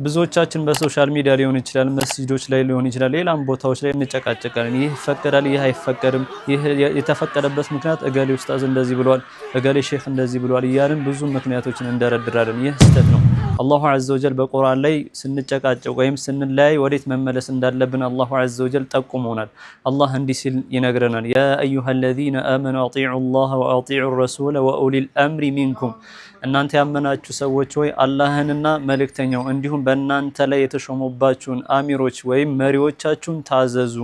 ብዙዎቻችን በሶሻል ሚዲያ ሊሆን ይችላል፣ መስጂዶች ላይ ሊሆን ይችላል፣ ሌላም ቦታዎች ላይ እንጨቃጨቃለን። ይህ ይፈቀዳል፣ ይህ አይፈቀድም፣ ይህ የተፈቀደበት ምክንያት እገሌ ኡስታዝ እንደዚህ ብሏል፣ እገሌ ሼክ እንደዚህ ብሏል እያልን ብዙ ምክንያቶችን እንደረድራለን። ይህ ስህተት ነው። አላሁ ዐዘ ወጀል በቁርአን ላይ ስንጨቃጨቅ ወይም ስንለያይ ወዴት መመለስ እንዳለብን አላሁ ዐዘ ወጀል ጠቁሞናል። አላህ እንዲህ ሲል ይነግረናል። ያ አዩሀለዚነ አመኑ አጢዑ ላህ ወአጢዑ ረሱለ ወኡሊል አምሪ ሚንኩም፣ እናንተ ያመናችሁ ሰዎች ሆይ አላህንና መልእክተኛው እንዲሁም በእናንተ ላይ የተሾሙባችሁን አሚሮች ወይም መሪዎቻችሁን ታዘዙ።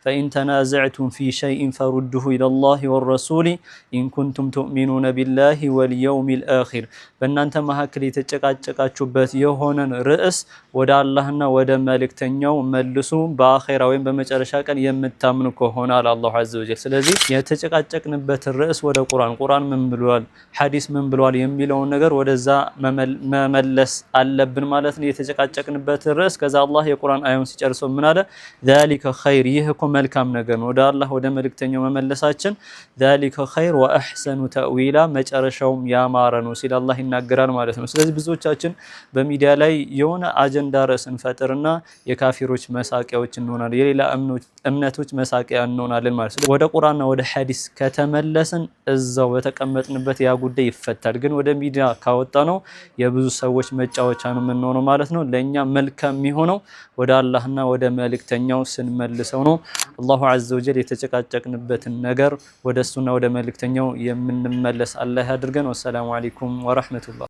ፈኢን ተናዘዕቱም ፊ ሸይኢን ፈሩዱሁ ኢለላሂ ወረሱሊ ኢን ኩንቱም ቱእሚኑነ ቢላሂ ወልየውሚል አኺር፣ በእናንተ መካከል የተጨቃጨቃችሁበት የሆነን ርዕስ ወደ አላህና ወደ መልእክተኛው መልሱ፣ በአኺራ ወይም በመጨረሻ ቀን የምታምኑ ከሆነ አለ አላሁ ዐዘ ወጀል። ስለዚህ የተጨቃጨቅንበትን ርዕስ ወደ ቁርአን ምን ብሏል፣ ሐዲስ ምን ብሏል የሚለውን ነገር ወደዛ መመለስ አለብን ማለት ነው። የተጨቃጨቅንበትን ርዕስ ከዛ አላህ የቁርአን አያውን ሲጨርሰው ምን አለ? ዛሊከ ኸይር፣ ይህ እኮ መልካም ነገር ነው። ወደ አላህ ወደ መልእክተኛው መመለሳችን ዛሊከ ኸይር ወአሕሰኑ ተእዊላ፣ መጨረሻውም ያማረ ነው ሲል አላህ ይናገራል ማለት ነው። ስለዚህ ብዙዎቻችን በሚዲያ ላይ የሆነ አጀንዳ ርዕስ እንፈጥርና የካፊሮች መሳቂያዎች እንሆናለን፣ የሌላ እምነቶች መሳቂያ እንሆናለን ማለት ነው። ወደ ቁርአንና ወደ ሐዲስ ከተመለስን እዛው በተቀመጥንበት ያ ጉዳይ ይፈታል። ግን ወደ ሚዲያ ካወጣ ነው የብዙ ሰዎች መጫወቻ ነው የምንሆነው ማለት ነው። ለኛ መልካም የሚሆነው ወደ አላህና ወደ መልእክተኛው ስንመልሰው ነው። አላሁ ዐዘ ወጀል የተጨቃጨቅንበትን ነገር ወደ እሱና ወደ መልእክተኛው የምንመለስ አላህ ያድርገን። ወሰላሙ አለይኩም ወራህመቱላህ።